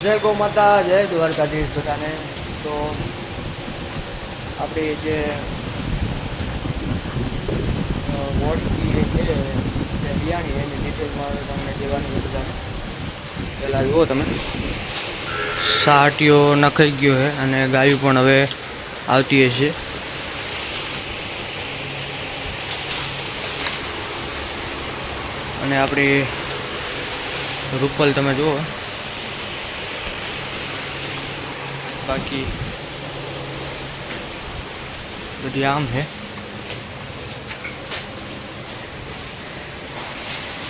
જય ગૌ માતા, જય દ્વારકાધીશ બધાને. તો આપણી જે વોર્ડની છે જે બિયાણી એની ડિટેલમાં તમને દેવાની બધાને. પહેલાં જુઓ તમે, સાટીઓ નખાઈ ગયો છે અને ગાયું પણ હવે આવતી હશે. અને આપણી રૂપલ તમે જુઓ, બાકી બધી આમ છે.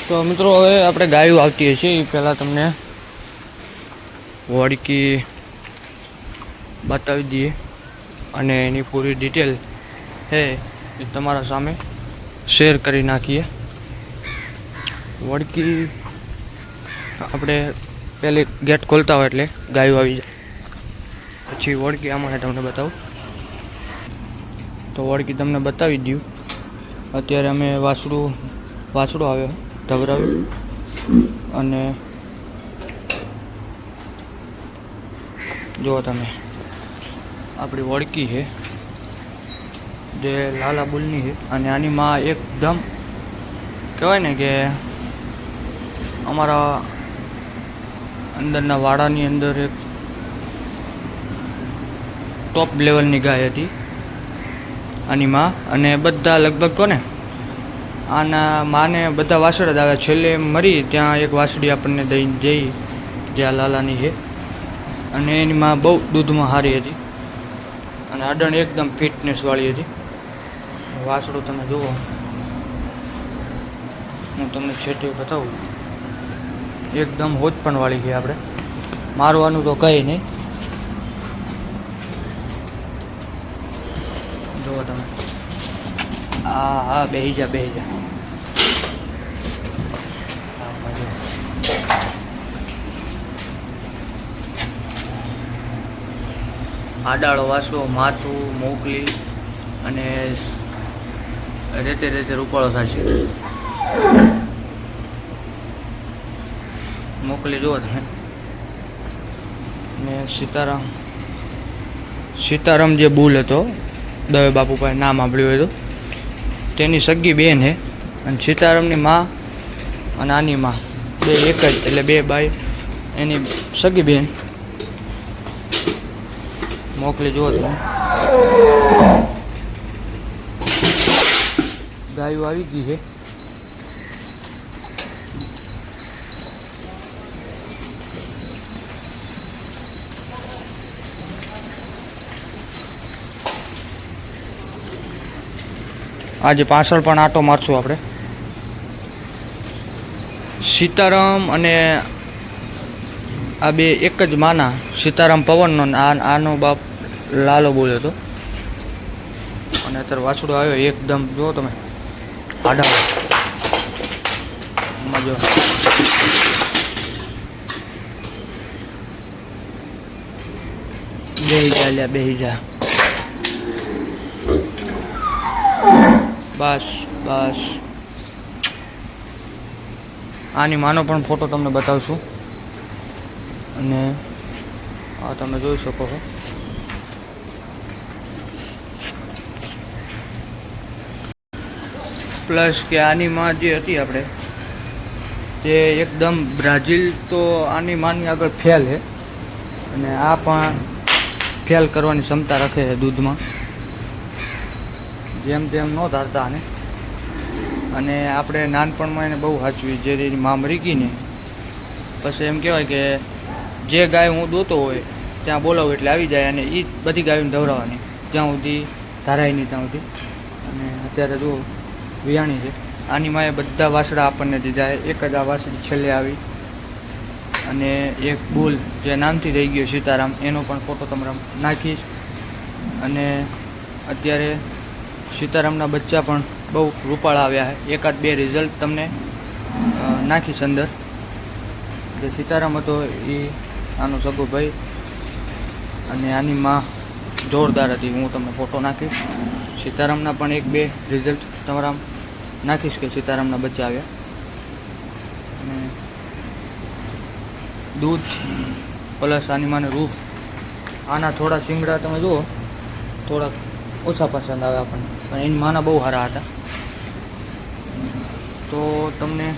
તો મિત્રો હવે આપણે ગાયું આવતી હશે એ પહેલાં તમને વોડકી બતાવી દઈએ અને એની પૂરી ડિટેલ છે એ તમારા સામે શેર કરી નાખીએ. વોડકી આપણે પહેલી ગેટ ખોલતા હોય એટલે ગાયું આવી જાય. પછી વોડકી આમાં તમને બતાવું. તો વોડકી તમને બતાવી દઉં. અત્યારે અમે વાછડો આવ્યો ધવરાવ્યું અને જુઓ તમે, આપણી વોડકી છે જે લાલા બુલની છે અને આની માં એકદમ કહેવાય ને કે અમારા અંદરના વાડાની અંદર એક ટોપ લેવલની ગાય હતી આની માં. અને બધા લગભગ કોને આના માને બધા વાસડા જ આવ્યા. છેલ્લે મરી ત્યાં એક વાસડી આપણને દઈ જઈ જ્યાં લાલાની છે. અને એની માં બહુ દૂધમાં સારી હતી અને અડણ એકદમ ફિટનેસવાળી હતી. વાસડું તમે જુઓ, હું તમને છેટે બતાવું. એકદમ હોજપણવાળી છે. આપણે મારવાનું તો કંઈ નહીં. જુઓ તમે, હા બેહી જા. આડાળો વાસડો, માથું મોકલી અને રેતે રૂપાળો થાય છે. મોકલી જુઓ તમે. ને સીતારામ જે બુલ હતો, દવે બાપુ પાસે નામ સાંભળ્યું હોય તો, તેની સગી બેન છે. અને સીતારામની માં અને આની માં બે એક જ, એટલે બે બાઈ એની સગી બેન. મોકલી જુઓ તમે. ગાયું આવી ગઈ છે. આજે પાછળ પણ આટો મારશું આપણે. સીતારામ અને આ બે એક જ માના, સીતારામ પવનનો, આનો બાપ લાલો બોલ્યો હતો. અને અત્યારે વાછડો આવ્યો એકદમ, જુઓ તમે, આડા જો. બેહી જા. બસ. આની માનો પણ ફોટો તમને બતાવશું. અને આ તમે જોઈ શકો છો. પ્લસ કે આની માં જે હતી આપણે તે એકદમ બ્રાઝિલ, તો આની માની આગળ ફેલ છે. અને આ પણ ફેલ કરવાની ક્ષમતા રાખે છે દૂધમાં. જેમ તેમ ન ધારતા આને. અને આપણે નાનપણમાં એને બહુ સાચવી. જે એની માં મરી ગઈ ને પછી એમ કહેવાય કે જે ગાય હું દોતો હોય ત્યાં બોલાવું એટલે આવી જાય. અને એ બધી ગાયોને ધવરાવવાની જ્યાં સુધી ધારાય નહીં ત્યાં સુધી. અને અત્યારે જો વિયાણી છે. આની માએ બધા વાસડા આપણને દીધા. એક જ આ વાસડી છેલ્લે આવી. અને એક બુલ જે નામથી રહી ગયો સીતારામ, એનો પણ ફોટો તમારે નાખીશ. અને અત્યારે સીતારામના બચ્ચા પણ બહુ રૂપાળા આવ્યા છે. એકાદ બે રિઝલ્ટ તમને નાખીશ અંદર. જે સીતારામ હતો એ આનો સગો ભાઈ અને આની માં જોરદાર હતી. હું તમને ફોટો નાખીશ. સીતારામના પણ એક બે રિઝલ્ટ તમારા નાખીશ કે સીતારામના બચ્ચા આવ્યા. અને દૂધ પ્લસ આની માને રૂપ. આના થોડા શિંગડા તમે જુઓ થોડાક ઓછા પસંદ આવે આપણને, પણ એની માના બહુ સારા હતા. તો તમને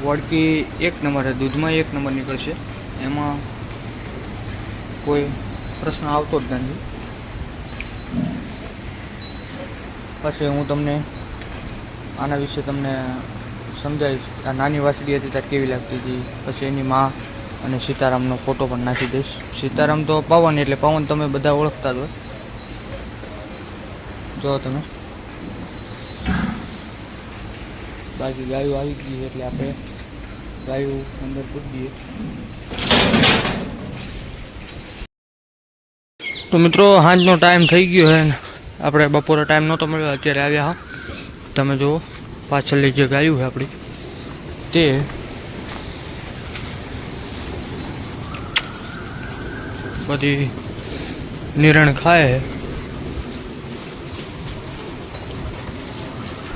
વળકી 1 નંબર છે, દૂધમાં 1 નંબર નીકળશે, એમાં કોઈ પ્રશ્ન આવતો જ નથી. પછી હું તમને આના વિશે તમને સમજાવીશ. આ નાની વાસળી હતી ત્યારે કેવી લાગતી હતી. પછી એની મા અને સીતારામનો ફોટો પણ નાખી દઈશ. સીતારામ તો પવન, એટલે પવન તમે બધા ઓળખતા જ હોય. જો તમે બાકી ગાયો આવી ગઈ એટલે આપણે ગાયો અંદર પૂરી દઈએ. તો મિત્રો સાંજનો ટાઈમ થઈ ગયો છે ને આપણે બપોરે ટાઈમ નહોતો મળ્યો, અત્યારે આવ્યા હા. તમે જુઓ પાછળની જે ગાયું છે આપણી તે બધી નિરણ ખાય છે.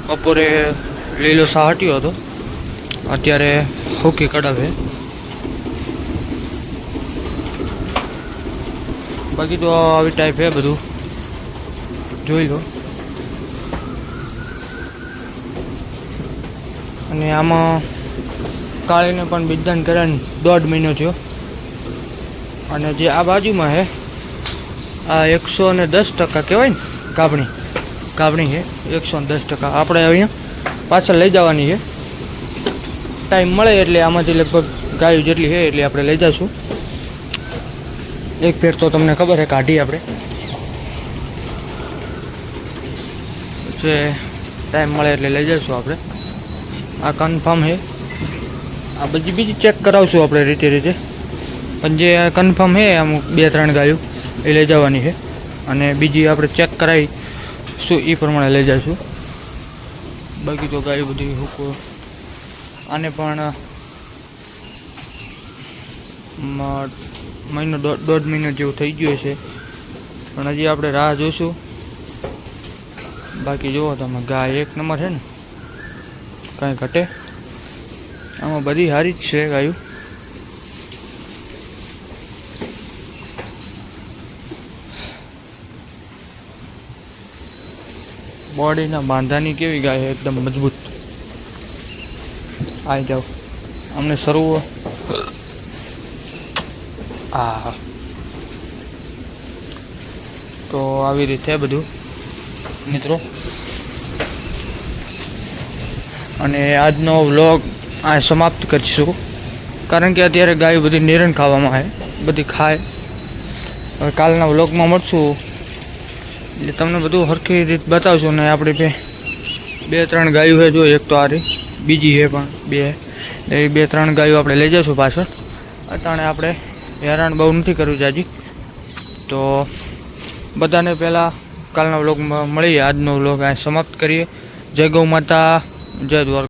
બપોરે લીલો સા હટ્યો હતો, અત્યારે હોકી કડાવે. બાકી તો આવી ટાઈપ છે બધું, જોઈ લો. અને આમાં કાળીને પણ બીજદાન કર્યા 1.5 મહિનો થયો. અને જે આ બાજુમાં છે આ 110% કહેવાય ને, ગાભણી છે 110%. આપણે અહીંયા પાછળ લઈ જવાની છે, ટાઈમ મળે એટલે આમાંથી લગભગ ગાયો જેટલી છે એટલી આપણે લઈ જઈશું. એક ફેર તો તમને ખબર છે કાઢી આપણે, જે ટાઈમ મળે એટલે લઈ જઈશું આપણે. આ કન્ફર્મ છે, આ બીજી ચેક કરાવશું આપણે રીતે. પણ જે કન્ફર્મ છે અમુક 2-3 ગાયો એ લઈ જવાની છે, અને બીજી આપણે ચેક કરાવી શું એ પ્રમાણે લઈ જઈશું. બાકી તો ગાયો બધી હુકો. આને પણ મહિનો 1.5 મહિનો જેવું થઈ ગયું છે, પણ હજી આપણે રાહ જોઈશું. બાકી જુઓ તમે ગાય 1 નંબર છે ને, કાંઈ ઘટે. આમાં બધી સારી જ છે ગાયું. બોડીના બાંધાની કેવી ગાય છે, એકદમ મજબૂત. આવી જાઓ અમને શરૂ. હા, તો આવી રીતે બધું મિત્રો. અને આજનો વ્લોગ આ સમાપ્ત કરીશું, કારણ કે અત્યારે ગાયો બધી નિરણ ખાવામાં આવે, બધી ખાય. હવે કાલના વ્લોગમાં મળશું એટલે તમને બધું સરખી રીત બતાવશું. ને આપણી 2-3 ગાયો છે, જો એક તો આરી, બીજી છે પણ 2, એવી 2-3 ગાયો આપણે લઈ જઈશું પાછળ. અટાણે આપણે હેરાન બહુ નથી કરવું જાજી. તો બધાને પહેલાં કાલના વ્લોગમાં મળીએ. આજનો વ્લોગ આ સમાપ્ત કરીએ. જય ગૌ માતા, જય દ્વારકા.